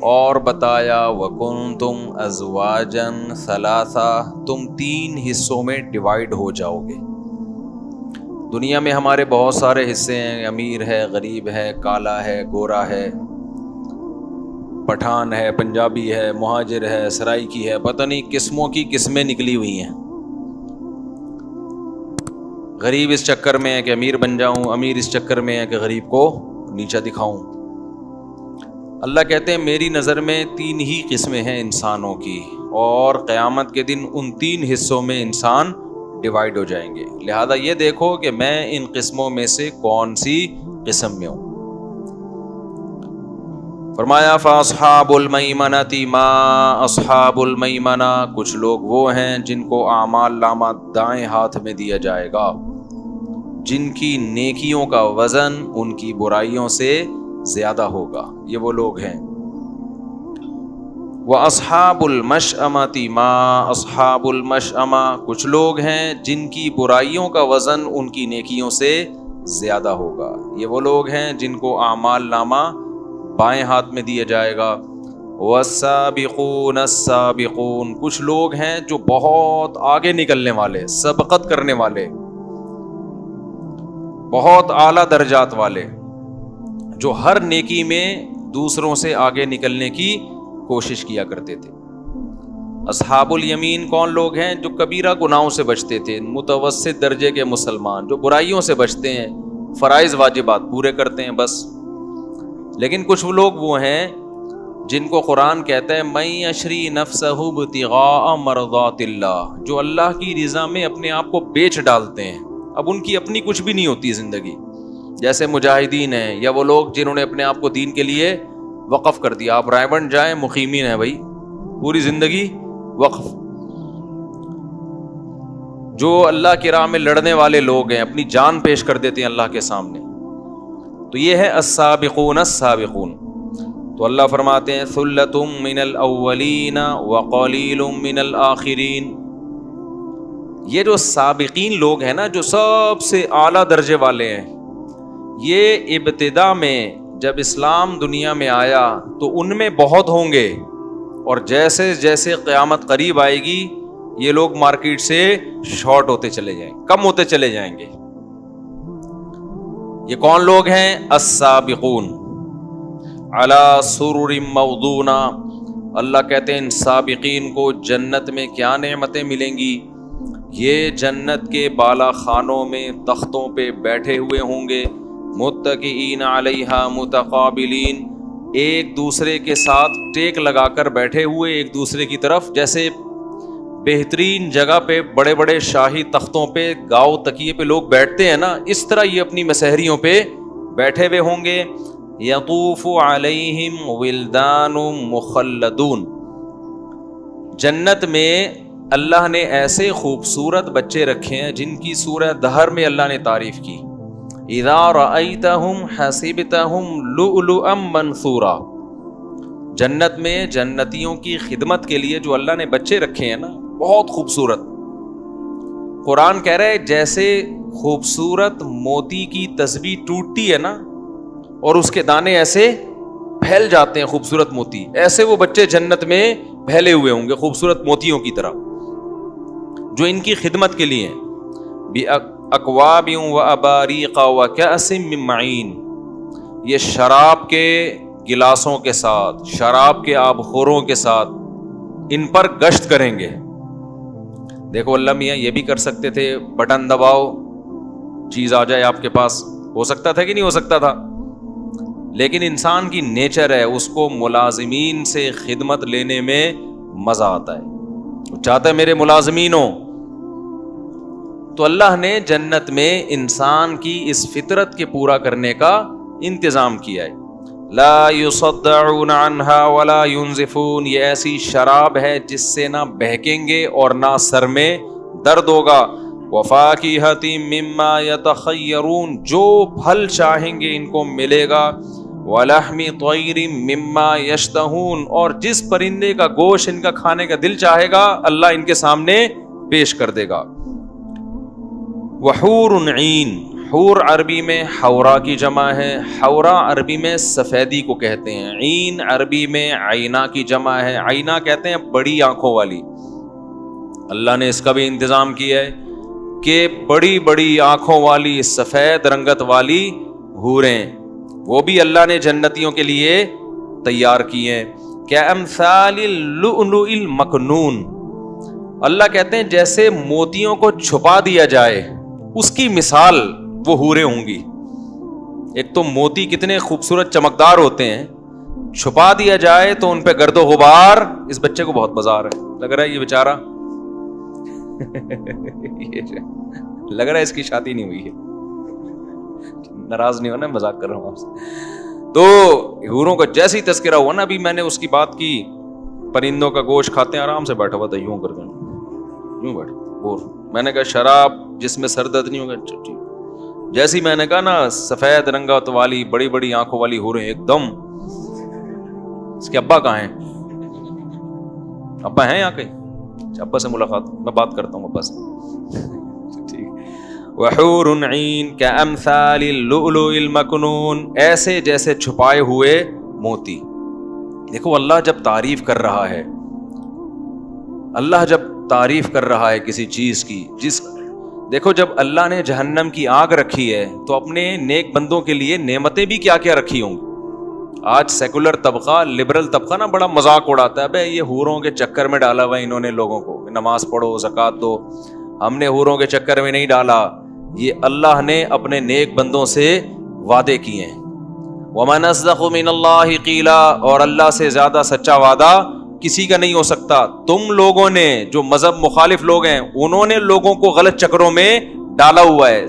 اور بتایا وَكُنْتُمْ أَزْوَاجًا ثَلَاثًا، تم 3 حصوں میں ڈیوائیڈ ہو جاؤ گے۔ دنیا میں ہمارے بہت سارے حصے ہیں، امیر ہے، غریب ہے، کالا ہے، گورا ہے، پٹھان ہے، پنجابی ہے، مہاجر ہے، سرائیکی ہے، پتہ نہیں قسموں کی قسمیں نکلی ہوئی ہیں۔ غریب اس چکر میں ہے کہ امیر بن جاؤں، امیر اس چکر میں ہے کہ غریب کو نیچا دکھاؤں۔ اللہ کہتے ہیں میری نظر میں 3 ہی قسمیں ہیں انسانوں کی، اور قیامت کے دن ان 3 حصوں میں انسان ڈیوائیڈ ہو جائیں گے۔ لہذا یہ دیکھو کہ میں ان قسموں میں سے کون سی قسم میں ہوں۔ فرمایا فَأَصْحَابُ الْمَيْمَنَةِ مَا أَصْحَابُ الْمَيْمَنَةِ، کچھ لوگ وہ ہیں جن کو اعمال نامہ دائیں ہاتھ میں دیا جائے گا، جن کی نیکیوں کا وزن ان کی برائیوں سے زیادہ ہوگا، یہ وہ لوگ ہیں۔ وَأَصْحَابُ الْمَشْأَمَةِ مَا أَصْحَابُ الْمَشْأَمَةِ، کچھ لوگ ہیں جن کی برائیوں کا وزن ان کی نیکیوں سے زیادہ ہوگا، یہ وہ لوگ ہیں جن کو اعمال نامہ بائیں ہاتھ میں دیا جائے گا۔ وَالسَّابِقُونَ السَّابِقُونَ، کچھ لوگ ہیں جو بہت آگے نکلنے والے، سبقت کرنے والے، بہت اعلیٰ درجات والے، جو ہر نیکی میں دوسروں سے آگے نکلنے کی کوشش کیا کرتے تھے۔ اصحاب الیمین کون لوگ ہیں؟ جو کبیرہ گناہوں سے بچتے تھے، متوسط درجے کے مسلمان، جو برائیوں سے بچتے ہیں، فرائض واجبات پورے کرتے ہیں بس۔ لیکن کچھ لوگ وہ ہیں جن کو قرآن کہتا ہے مَن یشری نفسہ ابتغاء مرضات اللہ، جو اللہ کی رضا میں اپنے آپ کو بیچ ڈالتے ہیں، اب ان کی اپنی کچھ بھی نہیں ہوتی زندگی، جیسے مجاہدین ہیں یا وہ لوگ جنہوں نے اپنے آپ کو دین کے لیے وقف کر دیا۔ آپ رائے بنٹ جائیں، مقیمین ہیں بھائی، پوری زندگی وقف۔ جو اللہ کی راہ میں لڑنے والے لوگ ہیں، اپنی جان پیش کر دیتے ہیں اللہ کے سامنے، تو یہ ہے السابقون السابقون۔ تو اللہ فرماتے ہیں ثلۃ من الاولین وقلیل من الآخرین، یہ جو سابقین لوگ ہیں نا، جو سب سے اعلیٰ درجے والے ہیں، یہ ابتدا میں جب اسلام دنیا میں آیا تو ان میں بہت ہوں گے، اور جیسے جیسے قیامت قریب آئے گی یہ لوگ مارکیٹ سے شارٹ ہوتے چلے جائیں، کم ہوتے چلے جائیں گے۔ یہ کون لوگ ہیں؟ السابقون علی سرر موضونہ، اللہ کہتے ہیں ان سابقین کو جنت میں کیا نعمتیں ملیں گی؟ یہ جنت کے بالا خانوں میں تختوں پہ بیٹھے ہوئے ہوں گے، متکئین علیہا متقابلین، ایک دوسرے کے ساتھ ٹیک لگا کر بیٹھے ہوئے ایک دوسرے کی طرف، جیسے بہترین جگہ پہ بڑے بڑے شاہی تختوں پہ گاؤ تکیے پہ لوگ بیٹھتے ہیں نا، اس طرح یہ اپنی مسہریوں پہ بیٹھے ہوئے ہوں گے۔ یطوف علیہم ولدان مخلدون، جنت میں اللہ نے ایسے خوبصورت بچے رکھے ہیں جن کی سورہ دہر میں اللہ نے تعریف کی، اذا رأیتہم حسبتہم لؤلؤا منثورا، جنت میں جنتیوں کی خدمت کے لیے جو اللہ نے بچے رکھے ہیں نا، بہت خوبصورت۔ قرآن کہہ رہا ہے جیسے خوبصورت موتی کی تسبیح ٹوٹتی ہے نا، اور اس کے دانے ایسے پھیل جاتے ہیں، خوبصورت موتی، ایسے وہ بچے جنت میں پھیلے ہوئے ہوں گے خوبصورت موتیوں کی طرح، جو ان کی خدمت کے لیے بِأَكْوَابٍ وَأَبَارِيقَ وَكَأْسٍ مِّن مَّعِينٍ، یہ شراب کے گلاسوں کے ساتھ، شراب کے آبخوروں کے ساتھ ان پر گشت کریں گے۔ دیکھو اللہ میاں یہ بھی کر سکتے تھے، بٹن دباؤ چیز آ جائے آپ کے پاس، ہو سکتا تھا کہ نہیں ہو سکتا تھا؟ لیکن انسان کی نیچر ہے، اس کو ملازمین سے خدمت لینے میں مزہ آتا ہے، وہ چاہتا ہے میرے ملازمین ہوں۔ تو اللہ نے جنت میں انسان کی اس فطرت کے پورا کرنے کا انتظام کیا ہے۔ لا يصدعون عنها ولا ينزفون، یہ ایسی شراب ہے جس سے نہ بہکیں گے اور نہ سر میں درد ہوگا۔ وفاکہۃ مما یتخیرون، جو پھل چاہیں گے ان کو ملے گا۔ ولحم طیر مما یشتہون، اور جس پرندے کا گوشت ان کا کھانے کا دل چاہے گا اللہ ان کے سامنے پیش کر دے گا۔ وحور عین، حور عربی میں حورا کی جمع ہے، حورا عربی میں سفیدی کو کہتے ہیں، عین عربی میں عینا کی جمع ہے، عینا کہتے ہیں بڑی آنکھوں والی۔ اللہ نے اس کا بھی انتظام کیا ہے کہ بڑی بڑی آنکھوں والی سفید رنگت والی حوریں وہ بھی اللہ نے جنتیوں کے لیے تیار کی ہیں، کامثال اللؤلؤ المکنون، اللہ کہتے ہیں جیسے موتیوں کو چھپا دیا جائے اس کی مثال وہ حوریں ہوں گی۔ ایک تو موتی کتنے خوبصورت چمکدار ہوتے ہیں، چھپا دیا جائے تو ان پہ گرد و غبار۔ اس بچے کو بہت بازار ہے، لگ رہا ہے یہ بیچارہ لگ رہا ہے اس کی شادی نہیں ہوئی ہے، ناراض نہیں ہونا، مذاق کر رہا ہوں آپ سے۔ تو حوروں کا جیسے ہی تذکرہ ہوا نا، ابھی میں نے اس کی بات کی، پرندوں کا گوشت کھاتے ہیں، آرام سے بیٹھا ہوا تھا یوں کر کے، یوں بیٹھا اور میں نے کہا شراب جس میں سر درد نہیں ہوگا، ٹھیک۔ جیسے ہی میں نے کہا نا سفید رنگت والی بڑی بڑی آنکھوں والی حوریں، ایک دم اس کے ابا کہاں ہیں؟ ابا ہیں یہاں کہیں؟ ابا سے ملاقات، میں بات کرتا ہوں ابا سے، ٹھیک۔ وحور عین کامثال اللؤلؤ المکنون، ایسے جیسے چھپائے ہوئے موتی۔ دیکھو اللہ جب تعریف کر رہا ہے، اللہ جب تعریف کر رہا ہے کسی چیز کی، دیکھو جب اللہ نے جہنم کی آگ رکھی ہے تو اپنے نیک بندوں کے لیے نعمتیں بھی کیا کیا رکھی ہوں گی۔ آج سیکولر طبقہ، لبرل طبقہ نا بڑا مذاق اڑاتا ہے، بھائی یہ حوروں کے چکر میں ڈالا ہوا انہوں نے لوگوں کو، نماز پڑھو زکوٰۃ دو۔ ہم نے حوروں کے چکر میں نہیں ڈالا، یہ اللہ نے اپنے نیک بندوں سے وعدے کیے ہیں۔ وَمَنْ أَصْدَقُ مِنَ اللَّهِ قِيلًا، اور اللہ سے زیادہ سچا وعدہ کسی کا نہیں ہو سکتا۔ تم لوگوں نے، جو مذہب مخالف لوگ ہیں، انہوں نے لوگوں کو غلط چکروں میں ڈالا ہوا ہے،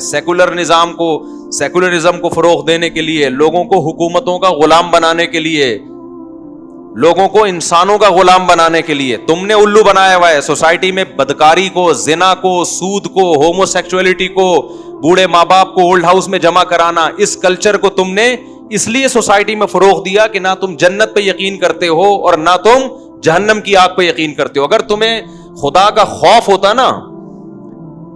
سیکولرزم کو فروغ دینے کے لیے، لوگوں کو حکومتوں کا غلام بنانے کے لیے، لوگوں کو انسانوں کا غلام بنانے کے لیے تم نے الو بنایا ہوا ہے۔ سوسائٹی میں بدکاری کو، زنا کو، سود کو، ہومو سیکچولیٹی کو، بوڑھے ماں باپ کو اولڈ ہاؤس میں جمع کرانا، اس کلچر کو تم نے اس لیے سوسائٹی میں فروغ دیا کہ نہ تم جنت پہ یقین کرتے ہو اور نہ تم جہنم کی آگ پہ یقین کرتے ہو۔ اگر تمہیں خدا کا خوف ہوتا نا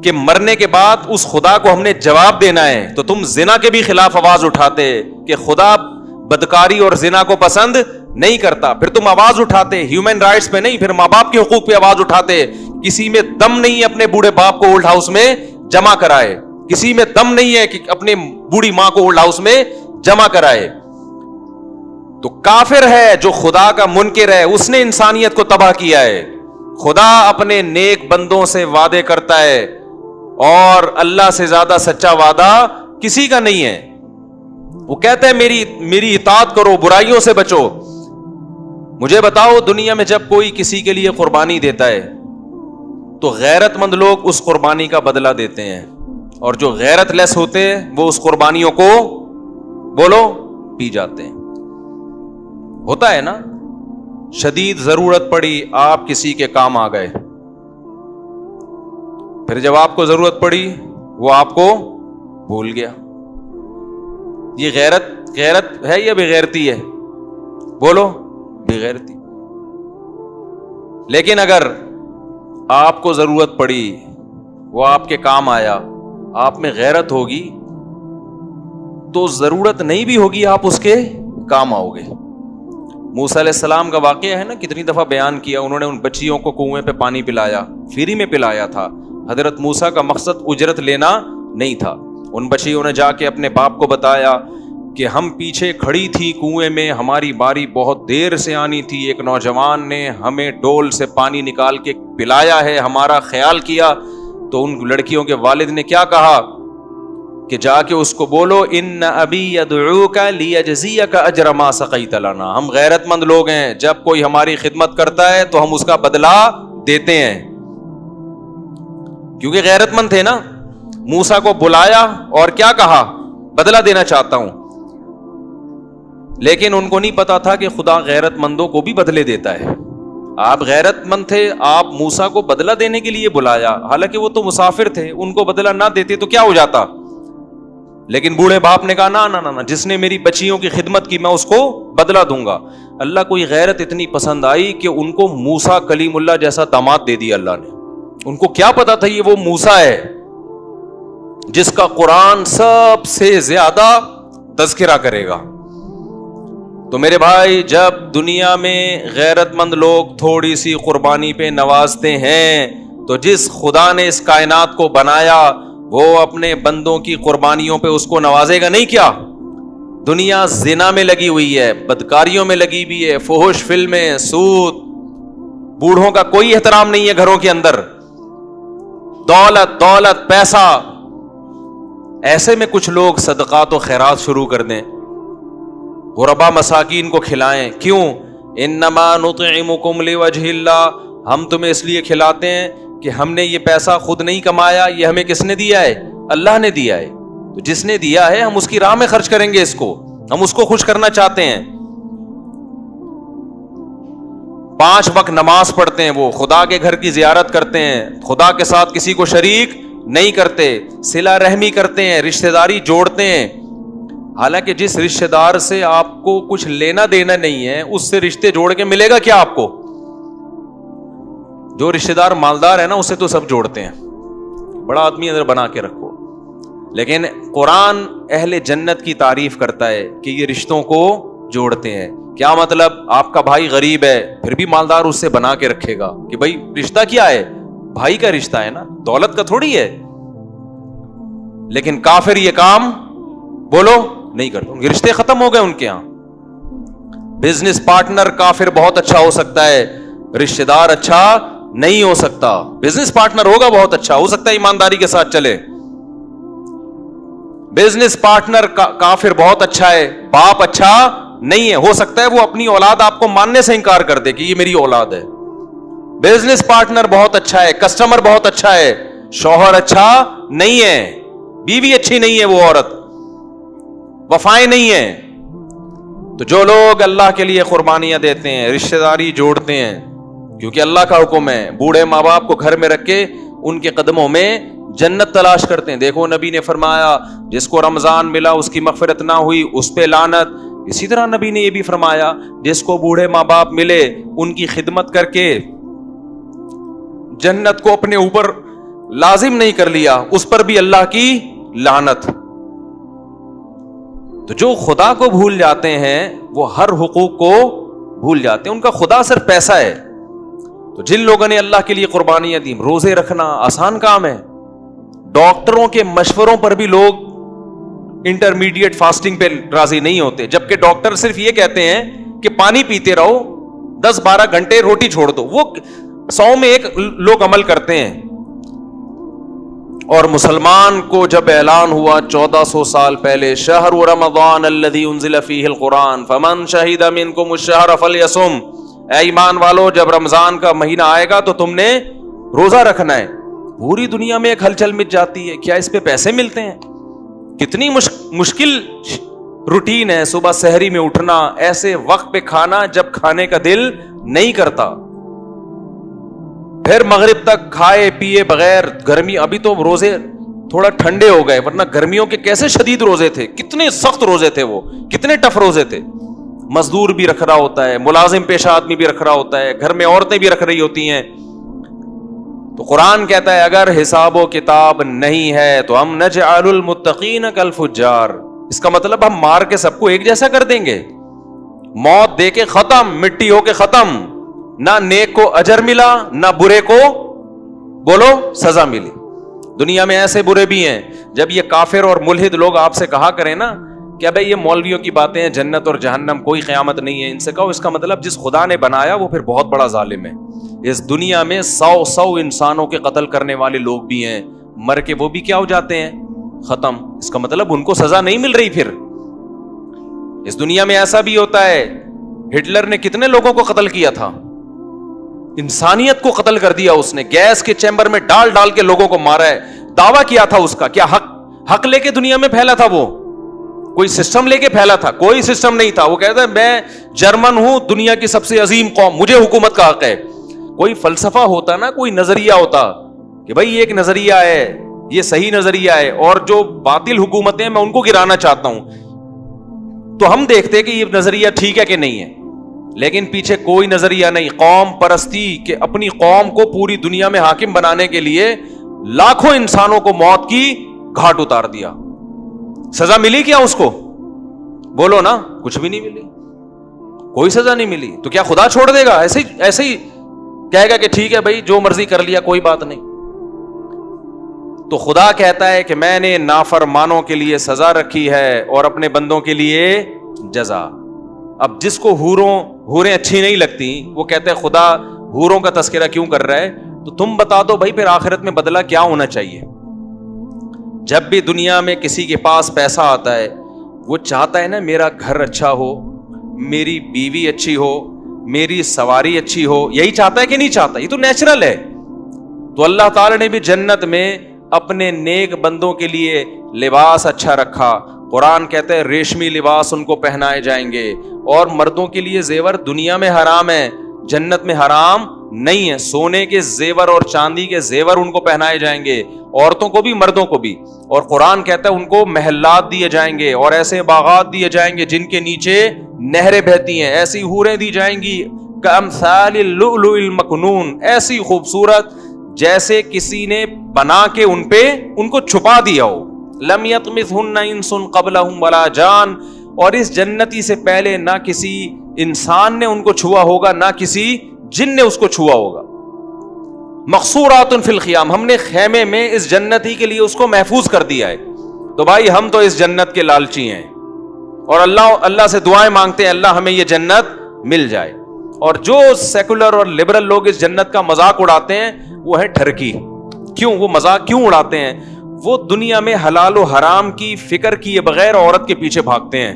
کہ مرنے کے بعد اس خدا کو ہم نے جواب دینا ہے، تو تم زنا کے بھی خلاف آواز اٹھاتے کہ خدا بدکاری اور زنا کو پسند نہیں کرتا، پھر تم آواز اٹھاتے ہیومن رائٹس پہ نہیں، پھر ماں باپ کے حقوق پہ آواز اٹھاتے۔ کسی میں دم نہیں ہے اپنے بوڑھے باپ کو اولڈ ہاؤس میں جمع کرائے، کسی میں دم نہیں ہے کہ اپنے بوڑھی ماں کو اولڈ ہاؤس میں جمع کرائے۔ تو کافر ہے جو خدا کا منکر ہے، اس نے انسانیت کو تباہ کیا ہے۔ خدا اپنے نیک بندوں سے وعدے کرتا ہے اور اللہ سے زیادہ سچا وعدہ کسی کا نہیں ہے۔ وہ کہتا ہے میری اطاعت کرو، برائیوں سے بچو۔ مجھے بتاؤ دنیا میں جب کوئی کسی کے لیے قربانی دیتا ہے تو غیرت مند لوگ اس قربانی کا بدلہ دیتے ہیں، اور جو غیرت لیس ہوتے ہیں وہ اس قربانیوں کو بولو پی جاتے ہیں۔ ہوتا ہے نا، شدید ضرورت پڑی، آپ کسی کے کام آ گئے، پھر جب آپ کو ضرورت پڑی وہ آپ کو بھول گیا۔ یہ غیرت ہے یا بغیرتی ہے؟ بولو بغیرتی۔ لیکن اگر آپ کو ضرورت پڑی، وہ آپ کے کام آیا، آپ میں غیرت ہوگی تو ضرورت نہیں بھی ہوگی آپ اس کے کام آؤ گے۔ موسیٰ علیہ السلام کا واقعہ ہے نا، کتنی دفعہ بیان کیا، انہوں نے ان بچیوں کو کنویں پہ پانی پلایا، فری میں پلایا تھا۔ حضرت موسیٰ کا مقصد اجرت لینا نہیں تھا۔ ان بچیوں نے جا کے اپنے باپ کو بتایا کہ ہم پیچھے کھڑی تھی کنویں میں، ہماری باری بہت دیر سے آنی تھی، ایک نوجوان نے ہمیں ڈول سے پانی نکال کے پلایا ہے، ہمارا خیال کیا۔ تو ان لڑکیوں کے والد نے کیا کہا کہ جا کے اس کو بولو ان ابی یدعوک لیجزیک اجر ما سقیت لنا۔ ہم غیرت مند لوگ ہیں، جب کوئی ہماری خدمت کرتا ہے تو ہم اس کا بدلہ دیتے ہیں، کیونکہ غیرت مند تھے نا۔ موسیٰ کو بلایا اور کیا کہا؟ بدلہ دینا چاہتا ہوں۔ لیکن ان کو نہیں پتا تھا کہ خدا غیرت مندوں کو بھی بدلے دیتا ہے۔ آپ غیرت مند تھے، آپ موسیٰ کو بدلہ دینے کے لیے بلایا، حالانکہ وہ تو مسافر تھے، ان کو بدلہ نہ دیتے تو کیا ہو جاتا۔ لیکن بوڑھے باپ نے کہا نہ، جس نے میری بچیوں کی خدمت کی میں اس کو بدلہ دوں گا۔ اللہ کو یہ غیرت اتنی پسند آئی کہ ان کو موسیٰ کلیم اللہ جیسا داماد دے دیا اللہ نے۔ ان کو کیا پتا تھا یہ وہ موسیٰ ہے، جس کا قرآن سب سے زیادہ تذکرہ کرے گا. تو میرے بھائی جب دنیا میں غیرت مند لوگ تھوڑی سی قربانی پہ نوازتے ہیں تو جس خدا نے اس کائنات کو بنایا وہ اپنے بندوں کی قربانیوں پہ اس کو نوازے گا نہیں کیا؟ دنیا زنا میں لگی ہوئی ہے, بدکاریوں میں لگی ہوئی ہے, فحش فلمیں, سود, بوڑھوں کا کوئی احترام نہیں ہے گھروں کے اندر, دولت پیسہ. ایسے میں کچھ لوگ صدقات و خیرات شروع کر دیں, غربا مساکین کو کھلائیں. کیوں؟ انما نطعمکم لوجہ اللہ, ہم تمہیں اس لیے کھلاتے ہیں کہ ہم نے یہ پیسہ خود نہیں کمایا, یہ ہمیں کس نے دیا ہے؟ اللہ نے دیا ہے. تو جس نے دیا ہے ہم اس کی راہ میں خرچ کریں گے, اس کو ہم اس کو خوش کرنا چاہتے ہیں. 5 وقت نماز پڑھتے ہیں, وہ خدا کے گھر کی زیارت کرتے ہیں, خدا کے ساتھ کسی کو شریک نہیں کرتے, صلہ رحمی کرتے ہیں, رشتہ داری جوڑتے ہیں. حالانکہ جس رشتہ دار سے آپ کو کچھ لینا دینا نہیں ہے اس سے رشتے جوڑ کے ملے گا کیا آپ کو؟ جو رشتہ دار مالدار ہے نا اسے تو سب جوڑتے ہیں, بڑا آدمی اندر بنا کے رکھو. لیکن قرآن اہل جنت کی تعریف کرتا ہے کہ یہ رشتوں کو جوڑتے ہیں. کیا مطلب؟ آپ کا بھائی غریب ہے پھر بھی مالدار اس سے بنا کے رکھے گا کہ بھائی رشتہ کیا ہے؟ بھائی کا رشتہ ہے نا, دولت کا تھوڑی ہے. لیکن کافر یہ کام بولو نہیں کرتے, ان کے رشتے ختم ہو گئے ان کے ہاں. بزنس پارٹنر کافر بہت اچھا ہو سکتا ہے, رشتہ دار اچھا نہیں ہو سکتا. بزنس پارٹنر ہوگا بہت اچھا, ہو سکتا ہے ایمانداری کے ساتھ چلے. بزنس پارٹنر کافر بہت اچھا ہے, باپ اچھا نہیں ہے, ہو سکتا ہے وہ اپنی اولاد آپ کو ماننے سے انکار کر دے کہ یہ میری اولاد ہے. بزنس پارٹنر بہت اچھا ہے, کسٹمر بہت اچھا ہے, شوہر اچھا نہیں ہے, بیوی اچھی نہیں ہے, وہ عورت وفائیں نہیں ہے. تو جو لوگ اللہ کے لیے قربانیاں دیتے ہیں, رشتہ داری جوڑتے ہیں, کیونکہ اللہ کا حکم ہے, بوڑھے ماں باپ کو گھر میں رکھ کے ان کے قدموں میں جنت تلاش کرتے ہیں. دیکھو نبی نے فرمایا جس کو رمضان ملا اس کی مغفرت نہ ہوئی اس پہ لعنت. اسی طرح نبی نے یہ بھی فرمایا جس کو بوڑھے ماں باپ ملے ان کی خدمت کر کے جنت کو اپنے اوپر لازم نہیں کر لیا اس پر بھی اللہ کی لعنت. تو جو خدا کو بھول جاتے ہیں وہ ہر حقوق کو بھول جاتے ہیں, ان کا خدا صرف پیسہ ہے. تو جن لوگوں نے اللہ کے لیے قربانیاں دی, روزے رکھنا آسان کام ہے, ڈاکٹروں کے مشوروں پر بھی لوگ انٹرمیڈیٹ فاسٹنگ پہ راضی نہیں ہوتے, جبکہ ڈاکٹر صرف یہ کہتے ہیں کہ پانی پیتے رہو, 10-12 گھنٹے روٹی چھوڑ دو. وہ 100 میں 1 لوگ عمل کرتے ہیں. اور مسلمان کو جب اعلان ہوا 1400 سال پہلے, شہر رمضان الذی انزل فیہ القرآن فمن شہد منکم الشہر فلیصم, اے ایمان والو جب رمضان کا مہینہ آئے گا تو تم نے روزہ رکھنا ہے. پوری دنیا میں ایک ہلچل مچ جاتی ہے, کیا اس پہ پیسے ملتے ہیں؟ کتنی مشکل روٹین ہے, صبح سحری میں اٹھنا, ایسے وقت پہ کھانا جب کھانے کا دل نہیں کرتا, پھر مغرب تک کھائے پیے بغیر. گرمی, ابھی تو روزے تھوڑا ٹھنڈے ہو گئے, ورنہ گرمیوں کے کیسے شدید روزے تھے, کتنے سخت روزے تھے, وہ کتنے ٹف روزے تھے. مزدور بھی رکھ رہا ہوتا ہے, ملازم پیشہ آدمی بھی رکھ رہا ہوتا ہے, گھر میں عورتیں بھی رکھ رہی ہوتی ہیں. تو قرآن کہتا ہے اگر حساب و کتاب نہیں ہے تو ہم نجعل المتقین کالفجار, اس کا مطلب ہم مار کے سب کو ایک جیسا کر دیں گے, موت دے کے ختم, مٹی ہو کے ختم. نہ نیک کو اجر ملا نہ برے کو بولو سزا ملی. دنیا میں ایسے برے بھی ہیں, جب یہ کافر اور ملحد لوگ آپ سے کہا کریں نا کہ بھائی یہ مولویوں کی باتیں ہیں, جنت اور جہنم کوئی قیامت نہیں ہے, ان سے کہو اس کا مطلب جس خدا نے بنایا وہ پھر بہت بڑا ظالم ہے. اس دنیا میں 100 انسانوں کے قتل کرنے والے لوگ بھی ہیں, مر کے وہ بھی کیا ہو جاتے ہیں, ختم. اس کا مطلب ان کو سزا نہیں مل رہی. پھر اس دنیا میں ایسا بھی ہوتا ہے, ہٹلر نے کتنے لوگوں کو قتل کیا تھا, انسانیت کو قتل کر دیا اس نے, گیس کے چیمبر میں ڈال کے لوگوں کو مارا ہے. دعویٰ کیا تھا اس کا, کیا حق لے کے دنیا میں پھیلا تھا, وہ کوئی سسٹم لے کے پھیلا تھا؟ کوئی سسٹم نہیں تھا. وہ کہتا ہے میں جرمن ہوں, دنیا کی سب سے عظیم قوم, مجھے حکومت کا حق ہے. کوئی فلسفہ ہوتا نا, کوئی نظریہ ہوتا کہ بھائی یہ ایک نظریہ ہے, یہ صحیح نظریہ ہے, اور جو باطل حکومتیں میں ان کو گرانا چاہتا ہوں, تو ہم دیکھتے کہ یہ نظریہ ٹھیک ہے کہ نہیں ہے. لیکن پیچھے کوئی نظریہ نہیں, قوم پرستی کہ اپنی قوم کو پوری دنیا میں حاکم بنانے کے لیے لاکھوں انسانوں کو موت کی گھاٹ اتار دیا. سزا ملی کیا اس کو؟ بولو نا, کچھ بھی نہیں ملی, کوئی سزا نہیں ملی. تو کیا خدا چھوڑ دے گا؟ ایسے ہی کہے گا کہ ٹھیک ہے بھائی جو مرضی کر لیا کوئی بات نہیں. تو خدا کہتا ہے کہ میں نے نافرمانوں کے لیے سزا رکھی ہے اور اپنے بندوں کے لیے جزا. اب جس کو حوریں اچھی نہیں لگتی وہ کہتے ہیں خدا حوروں کا تذکرہ کیوں کر رہا ہے؟ تو تم بتا دو بھائی پھر آخرت میں بدلہ کیا ہونا چاہیے؟ جب بھی دنیا میں کسی کے پاس پیسہ آتا ہے وہ چاہتا ہے نا میرا گھر اچھا ہو, میری بیوی اچھی ہو, میری سواری اچھی ہو. یہی چاہتا ہے کہ نہیں چاہتا؟ یہ تو نیچرل ہے. تو اللہ تعالی نے بھی جنت میں اپنے نیک بندوں کے لیے لباس اچھا رکھا. قرآن کہتا ہے ریشمی لباس ان کو پہنائے جائیں گے. اور مردوں کے لیے زیور دنیا میں حرام ہے, جنت میں حرام نہیں ہے. سونے کے زیور اور چاندی کے زیور ان کو پہنائے جائیں گے, عورتوں کو بھی مردوں کو بھی. اور قرآن کہتا ہے ان کو محلات دیے جائیں گے اور ایسے باغات دیے جائیں گے جن کے نیچے نہریں بہتی ہیں. ایسی حوریں دی جائیں گی کامثال اللؤلؤ المکنون, ایسی خوبصورت جیسے کسی نے بنا کے ان کو چھپا دیا ہو. لم یطمثہن انس قبلہم ولا جان, اور اس جنتی سے پہلے نہ کسی انسان نے ان کو چھوا ہوگا نہ کسی جن نے اس کو چھوا ہوگا. مقصورات فی الخیام, ہم نے خیمے میں اس جنتی کے لیے اس کو محفوظ کر دیا ہے. تو بھائی ہم تو اس جنت کے لالچی ہیں اور اللہ سے دعائیں مانگتے ہیں اللہ ہمیں یہ جنت مل جائے. اور جو سیکولر اور لبرل لوگ اس جنت کا مذاق اڑاتے ہیں وہ ہے ٹھرکی. کیوں وہ مذاق کیوں اڑاتے ہیں؟ وہ دنیا میں حلال و حرام کی فکر کیے بغیر عورت کے پیچھے بھاگتے ہیں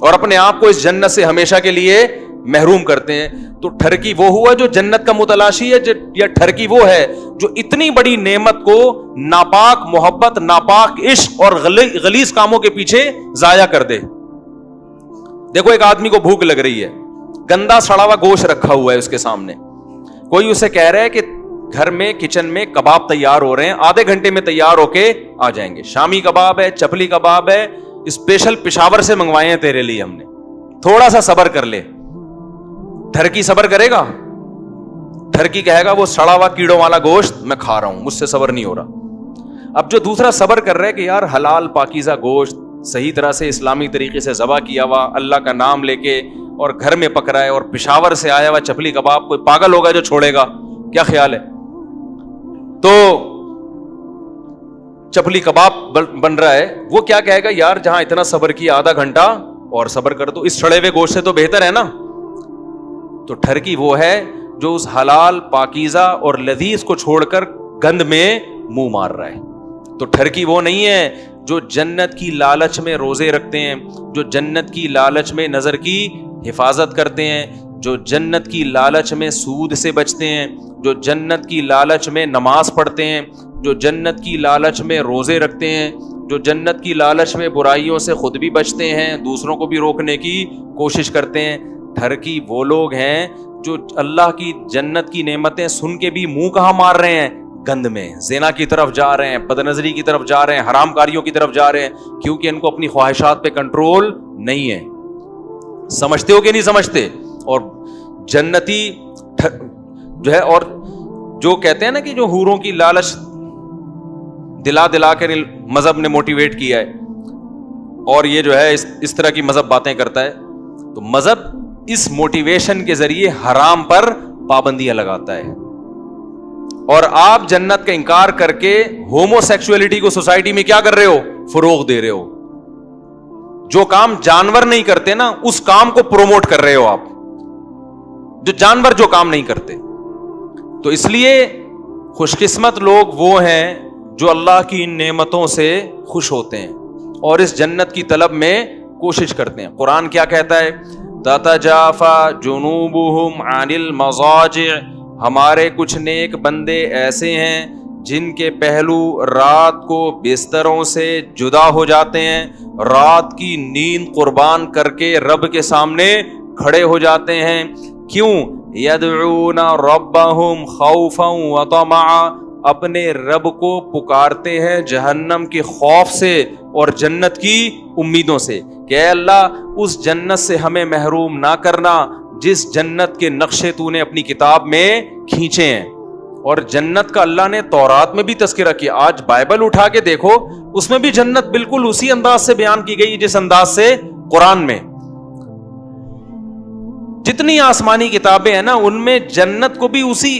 اور اپنے آپ کو اس جنت سے ہمیشہ کے لیے محروم کرتے ہیں. تو ٹھرکی وہ ہوا جو جنت کا متلاشی ہے, یا ٹھرکی وہ ہے جو اتنی بڑی نعمت کو ناپاک محبت, ناپاک عشق اور غلیظ کاموں کے پیچھے ضائع کر دے. دیکھو ایک آدمی کو بھوک لگ رہی ہے, گندا سڑا ہوا گوشت رکھا ہوا ہے اس کے سامنے, کوئی اسے کہہ رہا ہے کہ گھر میں کچن میں کباب تیار ہو رہے ہیں, آدھے گھنٹے میں تیار ہو کے آ جائیں گے. شامی کباب ہے, چپلی کباب ہے, اسپیشل پشاور سے منگوائے ہیں تیرے لیے ہم نے, تھوڑا سا صبر کر لے. ٹھرکی صبر کرے گا؟ ٹھرکی کہے گا وہ سڑا ہوا کیڑوں والا گوشت میں کھا رہا ہوں, مجھ سے صبر نہیں ہو رہا. اب جو دوسرا صبر کر رہا ہے کہ یار حلال پاکیزہ گوشت صحیح طرح سے اسلامی طریقے سے ذبح کیا ہوا, اللہ کا نام لے کے اور گھر میں پک رہا ہے, اور پشاور سے آیا ہوا چپلی کباب, کوئی پاگل ہوگا جو چھوڑے گا؟ کیا خیال ہے؟ تو چپلی کباب بن رہا ہے, وہ کیا کہے گا یار جہاں اتنا صبر کیا آدھا گھنٹہ اور صبر کر دو, اس سڑے ہوئے گوشت سے تو بہتر ہے نا. تو ٹھرکی وہ ہے جو اس حلال پاکیزہ اور لذیذ کو چھوڑ کر گند میں منہ مار رہا ہے. تو ٹھرکی وہ نہیں ہے جو جنت کی لالچ میں روزے رکھتے ہیں, جو جنت کی لالچ میں نظر کی حفاظت کرتے ہیں, جو جنت کی لالچ میں سود سے بچتے ہیں, جو جنت کی لالچ میں نماز پڑھتے ہیں, جو جنت کی لالچ میں روزے رکھتے ہیں, جو جنت کی لالچ میں برائیوں سے خود بھی بچتے ہیں, دوسروں کو بھی روکنے کی کوشش کرتے ہیں. ٹھرکی وہ لوگ ہیں جو اللہ کی جنت کی نعمتیں سن کے بھی منہ کہاں مار رہے ہیں؟ گند میں, زنا کی طرف جا رہے ہیں, بد نظری کی طرف جا رہے ہیں, حرام کاریوں کی طرف جا رہے ہیں, کیونکہ ان کو اپنی خواہشات پہ کنٹرول نہیں ہے. سمجھتے ہو کہ نہیں سمجھتے؟ اور جنتی جو ہے, اور جو کہتے ہیں نا کہ جو حوروں کی لالچ دلا کر مذہب نے موٹیویٹ کیا ہے, اور یہ جو ہے اس طرح کی مذہب باتیں کرتا ہے, تو مذہب اس موٹیویشن کے ذریعے حرام پر پابندیاں لگاتا ہے. اور آپ جنت کا انکار کر کے ہومو سیکسولیٹی کو سوسائٹی میں کیا کر رہے ہو؟ فروغ دے رہے ہو. جو کام جانور نہیں کرتے نا اس کام کو پروموٹ کر رہے ہو آپ, جو جانور جو کام نہیں کرتے. تو اس لیے خوش قسمت لوگ وہ ہیں جو اللہ کی ان نعمتوں سے خوش ہوتے ہیں اور اس جنت کی طلب میں کوشش کرتے ہیں. قرآن کیا کہتا ہے؟ تتجافا جنوبہم عن المضاجع, ہمارے کچھ نیک بندے ایسے ہیں جن کے پہلو رات کو بستروں سے جدا ہو جاتے ہیں, رات کی نیند قربان کر کے رب کے سامنے کھڑے ہو جاتے ہیں. کیوں؟ یدعون ربہم خوفا وطمعا, اپنے رب کو پکارتے ہیں جہنم کے خوف سے اور جنت کی امیدوں سے کہ اے اللہ اس جنت سے ہمیں محروم نہ کرنا جس جنت کے نقشے تو نے اپنی کتاب میں کھینچے ہیں. اور جنت کا اللہ نے تورات میں بھی تذکرہ کیا. آج بائبل اٹھا کے دیکھو, اس میں بھی جنت بالکل اسی انداز سے بیان کی گئی جس انداز سے قرآن میں. جتنی آسمانی کتابیں ہیں نا, ان میں جنت کو بھی اسی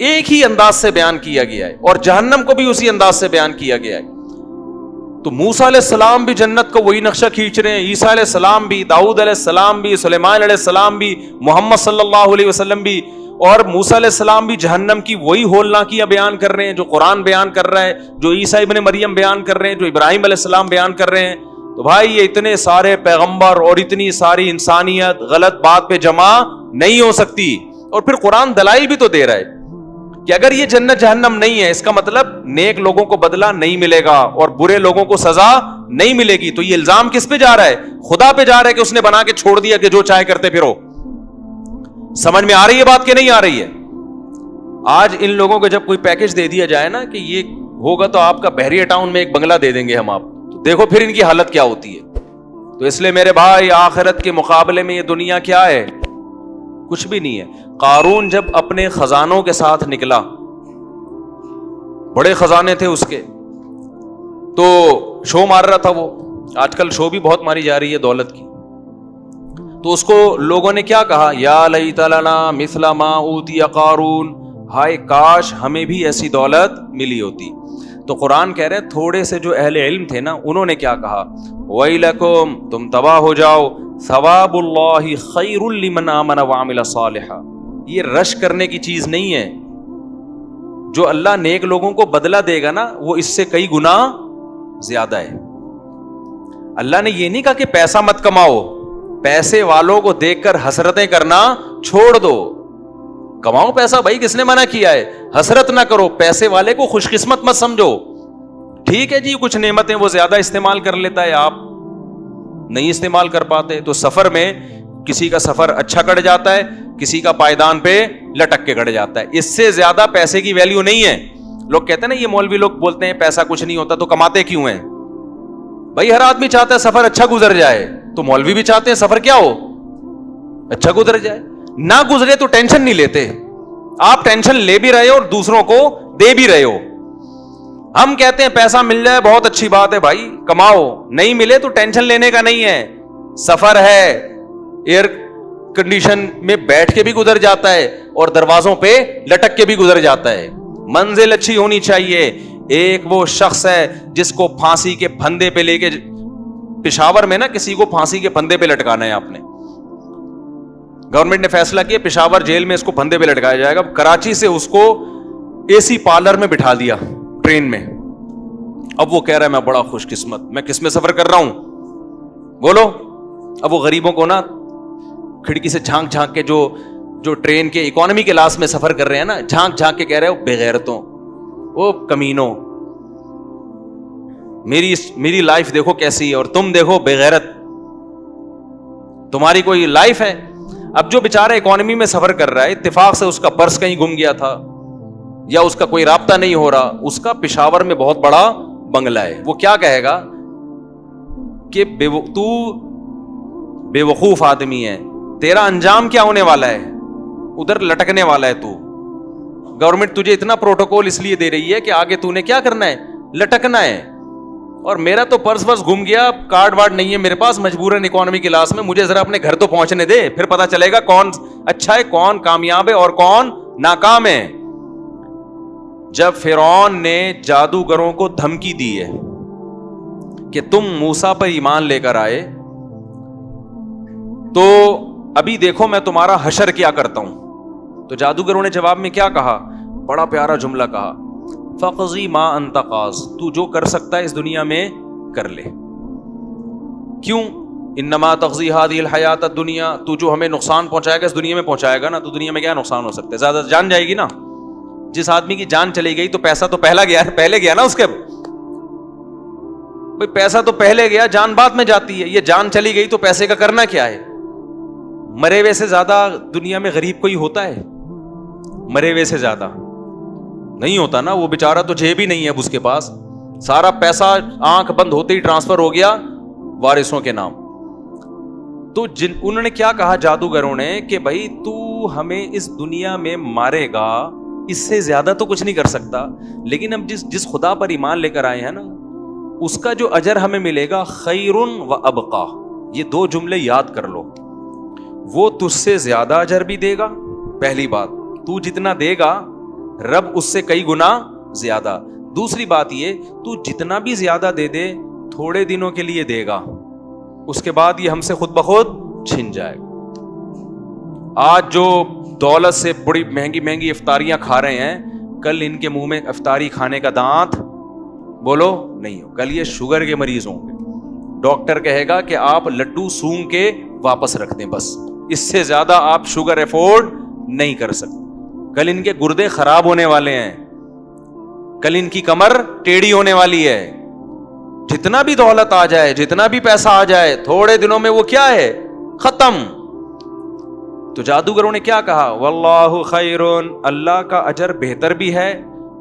ایک ہی انداز سے بیان کیا گیا ہے, اور جہنم کو بھی اسی انداز سے بیان کیا گیا ہے. تو موسیٰ علیہ السلام بھی جنت کو وہی نقشہ کھینچ رہے ہیں, عیسیٰ علیہ السلام بھی, داؤد علیہ السلام بھی, سلیمان علیہ السلام بھی, محمد صلی اللہ علیہ وسلم بھی, اور موسیٰ علیہ السلام بھی جہنم کی وہی ہولناکیاں بیان کر رہے ہیں جو قرآن بیان کر رہا ہے, جو عیسیٰ ابن مریم بیان کر رہے ہیں, جو ابراہیم علیہ السلام بیان کر رہے ہیں. تو بھائی یہ اتنے سارے پیغمبر اور اتنی ساری انسانیت غلط بات پہ جمع نہیں ہو سکتی. اور پھر قرآن دلائل بھی تو دے رہا ہے کہ اگر یہ جنت جہنم نہیں ہے, اس کا مطلب نیک لوگوں کو بدلہ نہیں ملے گا اور برے لوگوں کو سزا نہیں ملے گی. تو یہ الزام کس پہ جا رہا ہے؟ خدا پہ جا رہا ہے کہ اس نے بنا کے چھوڑ دیا کہ جو چاہے کرتے پھرو. سمجھ میں آ رہی ہے بات کہ نہیں آ رہی ہے؟ آج ان لوگوں کو جب کوئی پیکج دے دیا جائے نا کہ یہ ہوگا تو آپ کا بحریہ ٹاؤن میں ایک بنگلہ دے دیں گے ہم آپ, تو دیکھو پھر ان کی حالت کیا ہوتی ہے. تو اس لیے میرے بھائی, آخرت کے مقابلے میں یہ دنیا کیا ہے؟ کچھ بھی نہیں ہے. قارون جب اپنے خزانوں کے ساتھ نکلا, بڑے خزانے تھے اس کے, تو شو مار رہا تھا وہ. آج کل شو بھی بہت ماری جا رہی ہے دولت کی. تو اس کو لوگوں نے کیا کہا؟ یا لیت لنا مثل ما اوتی قارون, ہائے کاش ہمیں بھی ایسی دولت ملی ہوتی. تو قرآن کہہ رہے تھوڑے سے جو اہل علم تھے نا, انہوں نے کیا کہا؟ ویلکم, تم تباہ ہو جاؤ, ثواب اللہ خیر لمن آمن وعمل صالحا. یہ رش کرنے کی چیز نہیں ہے. جو اللہ نیک لوگوں کو بدلہ دے گا نا, وہ اس سے کئی گنا زیادہ ہے. اللہ نے یہ نہیں کہا کہ پیسہ مت کماؤ, پیسے والوں کو دیکھ کر حسرتیں کرنا چھوڑ دو. کماؤ پیسہ بھائی, کس نے منع کیا ہے؟ حسرت نہ کرو, پیسے والے کو خوش قسمت مت سمجھو. ٹھیک ہے جی, کچھ نعمتیں وہ زیادہ استعمال کر لیتا ہے, آپ نہیں استعمال کر پاتے. تو سفر میں کسی کا سفر اچھا کٹ جاتا ہے, کسی کا پائیدان پہ لٹک کے کٹ جاتا ہے. اس سے زیادہ پیسے کی ویلیو نہیں ہے. لوگ کہتے ہیں نا, یہ مولوی لوگ بولتے ہیں پیسہ کچھ نہیں ہوتا, تو کماتے کیوں ہیں؟ بھائی ہر آدمی چاہتا ہے سفر اچھا گزر جائے, تو مولوی بھی چاہتے ہیں سفر کیا ہو؟ اچھا گزر جائے. نہ گزرے تو ٹینشن نہیں لیتے. آپ ٹینشن لے بھی رہے ہو اور دوسروں کو دے بھی رہے ہو. ہم کہتے ہیں پیسہ مل جائے بہت اچھی بات ہے بھائی, کماؤ, نہیں ملے تو ٹینشن لینے کا نہیں ہے. سفر ہے, ایئر کنڈیشن میں بیٹھ کے بھی گزر جاتا ہے اور دروازوں پہ لٹک کے بھی گزر جاتا ہے. منزل اچھی ہونی چاہیے. ایک وہ شخص ہے جس کو پھانسی کے پھندے پہ لے کے, پشاور میں نا کسی کو پھانسی کے پھندے پہ لٹکانا ہے. آپ نے, گورنمنٹ نے فیصلہ کیا پشاور جیل میں اس کو پھندے پہ لٹکایا جائے گا. کراچی سے اس کو اے سی پارلر میں بٹھا دیا ٹرین میں. اب وہ کہہ رہا ہے میں بڑا خوش قسمت, میں کس میں سفر کر رہا ہوں بولو. اب وہ غریبوں کو نا کھڑکی سے جھانک جھانک کے, جو ٹرین کے اکانومی کلاس میں سفر کر رہے ہیں نا, جھانک جھانک کے کہہ رہے ہو بے غیرتوں, وہ کمینوں, میری لائف دیکھو کیسی ہے اور تم دیکھو بے غیرت, تمہاری کوئی لائف ہے؟ اب جو بیچارہ اکانومی میں سفر کر رہا ہے, اتفاق سے اس کا پرس کہیں گم گیا تھا یا اس کا کوئی رابطہ نہیں ہو رہا, اس کا پشاور میں بہت بڑا بنگلہ ہے, وہ کیا کہے گا کہ تو بے وقوف آدمی ہے, تیرا انجام کیا ہونے والا ہے؟ ادھر لٹکنے والا ہے تو. گورنمنٹ تجھے اتنا پروٹوکول اس لیے دے رہی ہے کہ آگے تو نے کیا کرنا ہے؟ لٹکنا ہے. اور میرا تو پرس ورس گم گیا, کارڈ وارڈ نہیں ہے میرے پاس, مجبوراً اکانومی کلاس میں, مجھے ذرا اپنے گھر تو پہنچنے دے, پھر پتا چلے گا کون اچھا ہے, کون کامیاب ہے اور کون ناکام ہے. جب فرعون نے جادوگروں کو دھمکی دی ہے کہ تم موسیٰ پر ایمان لے کر آئے تو ابھی دیکھو میں تمہارا حشر کیا کرتا ہوں, تو جادوگروں نے جواب میں کیا کہا؟ بڑا پیارا جملہ کہا, فقضی ما انت قاض, تو جو کر سکتا ہے اس دنیا میں کر لے. کیوں؟ انما تقضی هذه الحیات الدنیا, تو جو ہمیں نقصان پہنچائے گا اس دنیا میں پہنچائے گا نا, تو دنیا میں کیا نقصان ہو سکتا ہے؟ زیادہ جان جائے گی نا. جس آدمی کی جان چلی گئی تو پیسہ تو پہلے گیا نا اس کے. بھئی پیسہ تو پہلے گیا, جان بعد میں جاتی ہے. یہ جان چلی گئی تو پیسے کا کرنا کیا ہے؟ مرے ہوئے سے زیادہ دنیا میں غریب کوئی ہوتا ہے؟ مرے ہوئے سے زیادہ نہیں ہوتا نا. وہ بیچارہ تو جیب ہی نہیں ہے اب اس کے پاس, سارا پیسہ آنکھ بند ہوتے ہی ٹرانسفر ہو گیا وارثوں کے نام. تو انہوں نے کیا کہا جادوگروں نے کہ بھائی تو ہمیں اس دنیا میں مارے گا, اس سے زیادہ تو کچھ نہیں کر سکتا، لیکن اب جس خدا پر ایمان لے کر آئے ہیں نا، اس کا جو اجر ہمیں ملے گا خیر و ابقا، یہ دو جملے یاد کر لو. وہ تجھ سے زیادہ اجر بھی دے گا، پہلی بات، تو جتنا دے گا رب اس سے کئی گنا زیادہ. دوسری بات یہ، تو جتنا بھی زیادہ دے دے تھوڑے دنوں کے لیے دے گا، اس کے بعد یہ ہم سے خود بخود چھن جائے گا. آج جو دولت سے بڑی مہنگی مہنگی افطاریاں کھا رہے ہیں، کل ان کے منہ میں افطاری کھانے کا دانت بولو نہیں ہو. کل یہ شوگر کے مریض ہوں گے، ڈاکٹر کہے گا کہ آپ لڈو سونگ کے واپس رکھ دیں، بس اس سے زیادہ آپ شوگر افورڈ نہیں کر سکتے. کل ان کے گردے خراب ہونے والے ہیں، کل ان کی کمر ٹیڑھی ہونے والی ہے. جتنا بھی دولت آ جائے، جتنا بھی پیسہ آ جائے، تھوڑے دنوں میں وہ کیا ہے، ختم. تو جادوگروں نے کیا کہا، واللہ خیرون، اللہ کا اجر بہتر بھی ہے.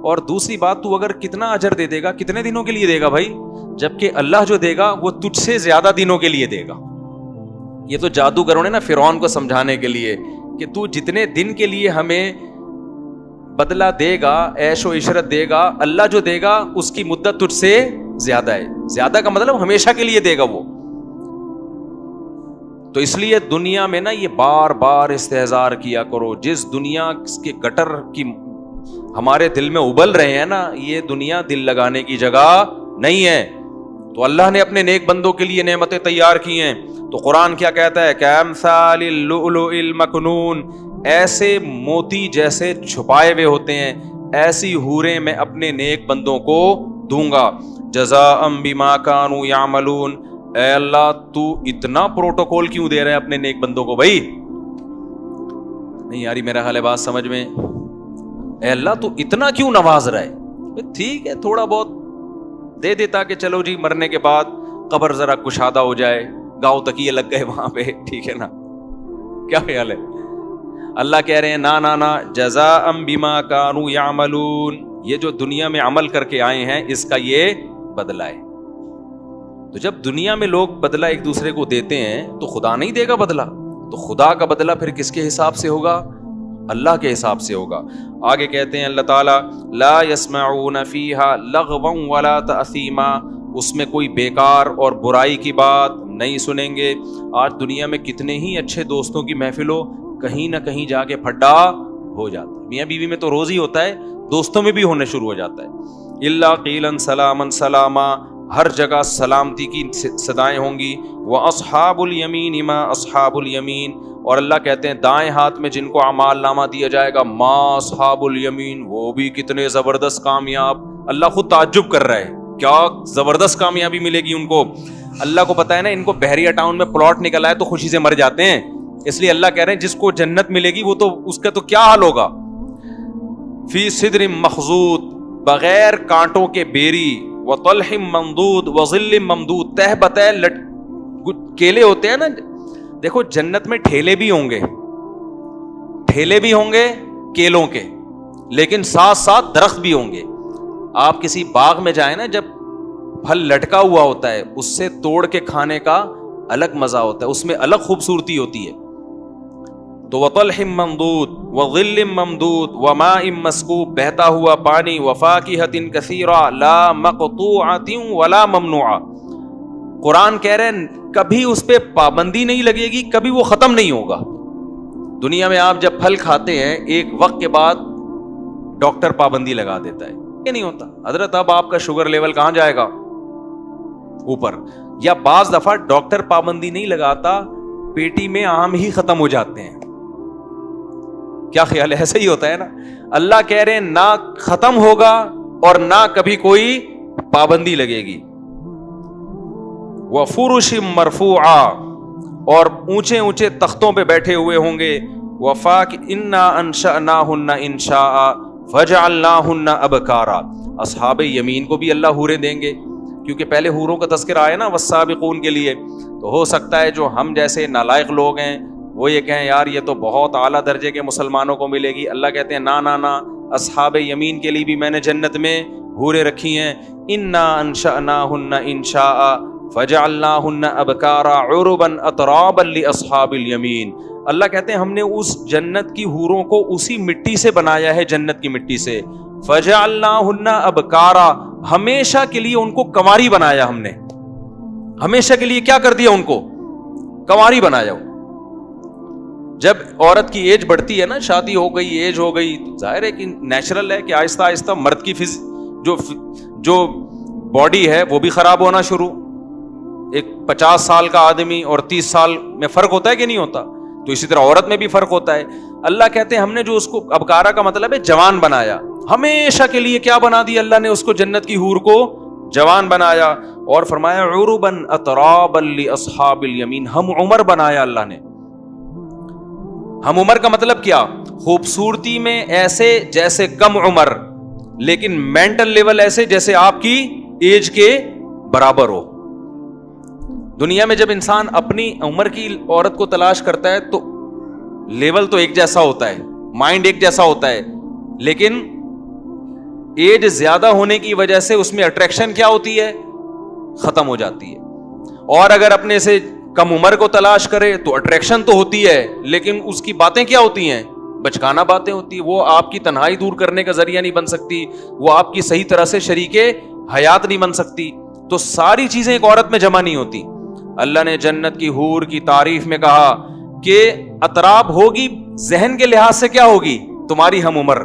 اور دوسری بات، تو اگر کتنا اجر دے دے گا، کتنے دنوں کے لیے دے گا بھائی، جبکہ اللہ جو دے گا وہ تجھ سے زیادہ دنوں کے لیے دے گا. یہ تو جادوگروں نے نا فرعون کو سمجھانے کے لیے کہ تو جتنے دن کے لیے ہمیں بدلہ دے گا، عیش و عشرت دے گا، اللہ جو دے گا اس کی مدت تجھ سے زیادہ ہے. زیادہ کا مطلب ہمیشہ کے لیے دے گا وہ. تو اس لیے دنیا میں نا یہ بار بار استحضار کیا کرو، جس دنیا کے گٹر کی ہمارے دل میں ابل رہے ہیں نا، یہ دنیا دل لگانے کی جگہ نہیں ہے. تو اللہ نے اپنے نیک بندوں کے لیے نعمتیں تیار کی ہیں. تو قرآن کیا کہتا ہے، کامثال اللؤلؤ المکنون، ایسے موتی جیسے چھپائے ہوئے ہوتے ہیں، ایسی حوریں میں اپنے نیک بندوں کو دوں گا. جزاء بما كانوا يعملون، اے اللہ تو اتنا پروٹوکول کیوں دے رہے ہیں اپنے نیک بندوں کو؟ بھائی نہیں یاری میرا حال ہے بات سمجھ میں، اے اللہ تو اتنا کیوں نواز رہا ہے؟ ٹھیک ہے تھوڑا بہت دے دیتا کہ چلو جی مرنے کے بعد قبر ذرا کشادہ ہو جائے، گاؤں تکیے لگ گئے وہاں پہ، ٹھیک ہے نا، کیا خیال ہے؟ اللہ کہہ رہے ہیں نا نا نا، جزاء بما كانوا يعملون، یہ جو دنیا میں عمل کر کے آئے ہیں اس کا یہ بدلہ ہے. تو جب دنیا میں لوگ بدلہ ایک دوسرے کو دیتے ہیں تو خدا نہیں دے گا بدلہ؟ تو خدا کا بدلہ پھر کس کے حساب سے ہوگا؟ اللہ کے حساب سے ہوگا. آگے کہتے ہیں اللہ تعالیٰ، لا يسمعون فیہا لغوا ولا تأثیما، اس میں کوئی بیکار اور برائی کی بات نہیں سنیں گے. آج دنیا میں کتنے ہی اچھے دوستوں کی محفل ہو، کہیں نہ کہیں جا کے پھڈا ہو جاتا ہے. میاں بیوی میں تو روز ہی ہوتا ہے، دوستوں میں بھی ہونے شروع ہو جاتا ہے. الا قیلا سلاما سلاما، ہر جگہ سلامتی کی صدائیں ہوں گی. واصحاب الیمین ما اصحاب الیمین، اور اللہ کہتے ہیں دائیں ہاتھ میں جن کو اعمال نامہ دیا جائے گا، ما اصحاب الیمین، وہ بھی کتنے زبردست کامیاب. اللہ خود تعجب کر رہا ہے، کیا زبردست کامیابی ملے گی ان کو. اللہ کو پتا ہے نا ان کو بحریہ ٹاؤن میں پلاٹ نکل آئے تو خوشی سے مر جاتے ہیں، اس لیے اللہ کہہ رہے ہیں جس کو جنت ملے گی وہ تو اس کا تو کیا حال ہوگا. فی صدر مخضود، بغیر کانٹوں کے بیری، وطلح ممدود وظل ممدود، تہ بتہ کیلے ہوتے ہیں نا. دیکھو جنت میں ٹھیلے بھی ہوں گے کیلوں کے، لیکن ساتھ ساتھ درخت بھی ہوں گے. آپ کسی باغ میں جائیں نا، جب پھل لٹکا ہوا ہوتا ہے اس سے توڑ کے کھانے کا الگ مزہ ہوتا ہے، اس میں الگ خوبصورتی ہوتی ہے. تو وطلح ممدود وظل ممدود وماء مسکوب، بہتا ہوا پانی، وفاکہۃ کثیرہ لا مقطوعۃ ولا ممنوعہ. قرآن کہہ رہے ہیں کبھی اس پہ پابندی نہیں لگے گی، کبھی وہ ختم نہیں ہوگا. دنیا میں آپ جب پھل کھاتے ہیں ایک وقت کے بعد ڈاکٹر پابندی لگا دیتا ہے، یہ نہیں ہوتا حضرت اب آپ کا شوگر لیول کہاں جائے گا؟ اوپر. یا بعض دفعہ ڈاکٹر پابندی نہیں لگاتا، پیٹی میں آم ہی ختم ہو جاتے ہیں. کیا خیال ہے؟ ایسا ہی ہوتا ہے نا. اللہ کہہ رہے ہیں نہ ختم ہوگا اور نہ کبھی کوئی پابندی لگے گی. وفرش مرفوعہ، اور اونچے اونچے تختوں پہ بیٹھے ہوئے ہوں گے. وفاک انا انشأناہن انشاء فجعلناہن ابکارا، اصحاب یمین کو بھی اللہ حوریں دیں گے، کیونکہ پہلے حوروں کا تذکرہ آیا نا والسابقون کے لیے. تو ہو سکتا ہے جو ہم جیسے نالائق لوگ ہیں وہ یہ کہیں یار یہ تو بہت اعلیٰ درجے کے مسلمانوں کو ملے گی. اللہ کہتے ہیں نا نا نا، اصحاب یمین کے لیے بھی میں نے جنت میں حوریں رکھی ہیں. انا انشأناہن انشاء فجعلناہن ابکارا عربا اترابا لاصحاب الیمین، اللہ کہتے ہیں ہم نے اس جنت کی حوروں کو اسی مٹی سے بنایا ہے, جنت کی مٹی سے. فجعلناہن ابکارا, ہمیشہ کے لیے ان کو کنواری بنایا ہم نے, ہمیشہ کے لیے کیا کر دیا ان کو, کنواری بنایا. جب عورت کی ایج بڑھتی ہے نا, شادی ہو گئی, ایج ہو گئی, ظاہر ہے کہ نیچرل ہے کہ آہستہ آہستہ مرد کی جو باڈی ہے وہ بھی خراب ہونا شروع. ایک 50 سال کا آدمی اور 30 سال میں فرق ہوتا ہے کہ نہیں ہوتا, تو اسی طرح عورت میں بھی فرق ہوتا ہے. اللہ کہتے ہیں ہم نے جو اس کو, ابکارا کا مطلب ہے جوان بنایا, ہمیشہ کے لیے کیا بنا دیا اللہ نے اس کو, جنت کی حور کو جوان بنایا. اور فرمایا عرباً اترابا لاصحاب الیمین, ہم عمر بنایا اللہ نے. ہم عمر کا مطلب کیا, خوبصورتی میں ایسے جیسے کم عمر, لیکن مینٹل لیول ایسے جیسے آپ کی ایج کے برابر ہو. دنیا میں جب انسان اپنی عمر کی عورت کو تلاش کرتا ہے تو لیول تو ایک جیسا ہوتا ہے, مائنڈ ایک جیسا ہوتا ہے, لیکن ایج زیادہ ہونے کی وجہ سے اس میں اٹریکشن کیا ہوتی ہے, ختم ہو جاتی ہے. اور اگر اپنے سے کم عمر کو تلاش کرے تو اٹریکشن تو ہوتی ہے, لیکن اس کی باتیں کیا ہوتی ہیں, بچکانہ باتیں ہوتی ہیں. وہ آپ کی تنہائی دور کرنے کا ذریعہ نہیں بن سکتی, وہ آپ کی صحیح طرح سے شریک حیات نہیں بن سکتی. تو ساری چیزیں ایک عورت میں جمع نہیں ہوتی. اللہ نے جنت کی حور کی تعریف میں کہا کہ اطراب ہوگی, ذہن کے لحاظ سے کیا ہوگی, تمہاری ہم عمر,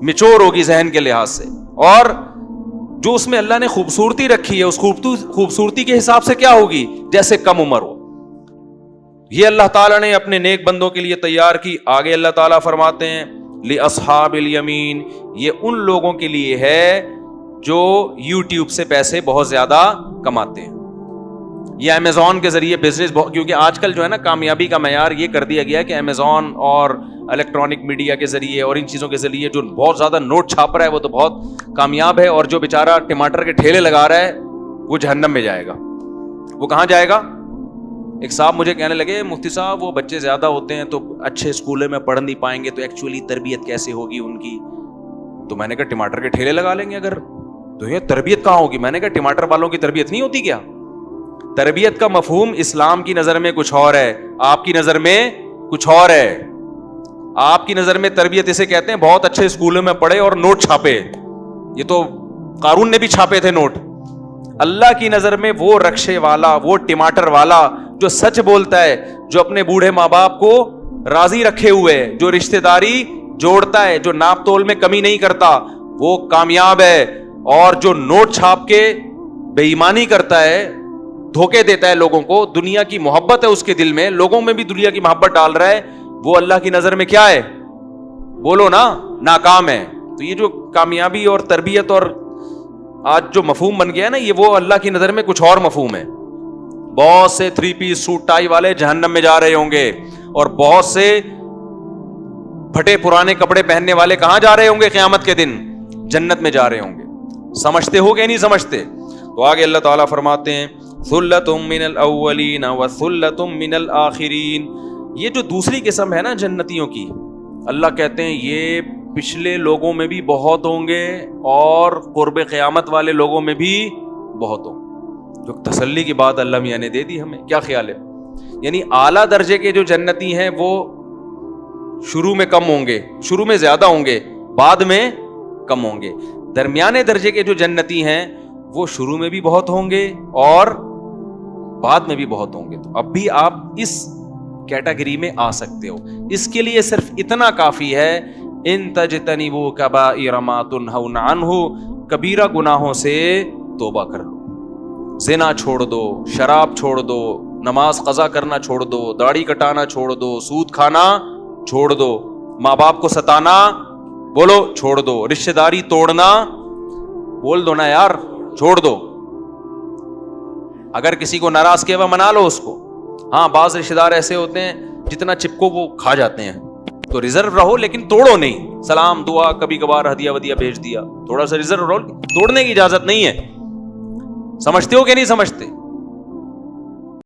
میچور ہوگی ذہن کے لحاظ سے. اور جو اس میں اللہ نے خوبصورتی رکھی ہے, اس خوبصورتی کے حساب سے کیا ہوگی, جیسے کم عمر ہو. یہ اللہ تعالیٰ نے اپنے نیک بندوں کے لیے تیار کی. آگے اللہ تعالیٰ فرماتے ہیں لأصحاب الیمین, یہ ان لوگوں کے لیے ہے جو یوٹیوب سے پیسے بہت زیادہ کماتے ہیں. یہ امیزون کے ذریعے بزنس, کیونکہ آج کل جو ہے نا کامیابی کا معیار یہ کر دیا گیا کہ امیزون اور الیکٹرانک میڈیا کے ذریعے اور ان چیزوں کے ذریعے جو بہت زیادہ نوٹ چھاپ رہا ہے وہ تو بہت کامیاب ہے, اور جو بیچارہ ٹماٹر کے ٹھیلے لگا رہا ہے وہ جہنم میں جائے گا. وہ کہاں جائے گا؟ ایک صاحب مجھے کہنے لگے مفتی صاحب وہ بچے زیادہ ہوتے ہیں تو اچھے اسکولوں میں پڑھ نہیں پائیں گے, تو ایکچولی تربیت کیسے ہوگی ان کی؟ تو میں نے کہا ٹماٹر کے ٹھیلے لگا لیں گے اگر, تو یہ تربیت کہاں ہوگی؟ میں نے کہا ٹماٹر والوں کی تربیت نہیں ہوتی کیا؟ تربیت کا مفہوم اسلام کی نظر میں کچھ اور ہے, آپ کی نظر میں کچھ اور ہے. آپ کی نظر میں تربیت اسے کہتے ہیں بہت اچھے اسکولوں میں پڑھے اور نوٹ چھاپے, یہ تو قارون نے بھی چھاپے تھے نوٹ. اللہ کی نظر میں وہ رکشے والا, وہ ٹماٹر والا جو سچ بولتا ہے, جو اپنے بوڑھے ماں باپ کو راضی رکھے ہوئے, جو رشتہ داری جوڑتا ہے, جو ناپ تول میں کمی نہیں کرتا, وہ کامیاب ہے. اور جو نوٹ چھاپ کے بے ایمانی کرتا ہے, دھوکے دیتا ہے لوگوں کو, دنیا کی محبت ہے اس کے دل میں, لوگوں میں بھی دنیا کی محبت ڈال رہا ہے, وہ اللہ کی نظر میں کیا ہے؟ بولو نا, ناکام ہے. تو یہ جو کامیابی اور تربیت اور آج جو مفہوم بن گیا ہے نا, یہ وہ اللہ کی نظر میں کچھ اور مفہوم ہے. بہت سے 3 پیس سوٹ ٹائی والے جہنم میں جا رہے ہوں گے, اور بہت سے پھٹے پرانے کپڑے پہننے والے کہاں جا رہے ہوں گے قیامت کے دن؟ جنت میں جا رہے ہوں گے. سمجھتے ہو کہ نہیں سمجھتے؟ تو آگے اللہ تعالیٰ فرماتے ہیں ثلۃ من الاولین وثلۃ من الاخرین. یہ جو دوسری قسم ہے نا جنتیوں کی, اللہ کہتے ہیں یہ پچھلے لوگوں میں بھی بہت ہوں گے اور قرب قیامت والے لوگوں میں بھی بہت ہوں. جو تسلی کی بات اللہ میاں نے دے دی ہمیں, کیا خیال ہے؟ یعنی اعلیٰ درجے کے جو جنتی ہیں وہ شروع میں کم ہوں گے, شروع میں زیادہ ہوں گے, بعد میں کم ہوں گے. درمیانے درجے کے جو جنتی ہیں وہ شروع میں بھی بہت ہوں گے اور بعد میں بھی بہت ہوں گے. تو اب بھی آپ اس کیٹیگری میں آ سکتے ہو. اس کے لیے صرف اتنا کافی ہے, ان تجتنبوا کبائر ما تنہون عنہ, کبیرہ گناہوں سے توبہ کر لو, زنا چھوڑ دو, شراب چھوڑ دو, نماز قضا کرنا چھوڑ دو, داڑھی کٹانا چھوڑ دو, سود کھانا چھوڑ دو, ماں باپ کو ستانا بولو چھوڑ دو, رشتہ داری توڑنا بول دو نا یار چھوڑ دو. اگر کسی کو ناراض کیا ہوا منا لو اس کو. ہاں بعض رشتہ دار ایسے ہوتے ہیں جتنا چپکو وہ کھا جاتے ہیں, تو ریزرو رہو لیکن توڑو نہیں. سلام دعا کبھی کبھار ہدیہ ودیہ بھیج دیا, تھوڑا سا ریزرو رہو, توڑنے کی اجازت نہیں ہے. سمجھتے ہو کہ نہیں سمجھتے؟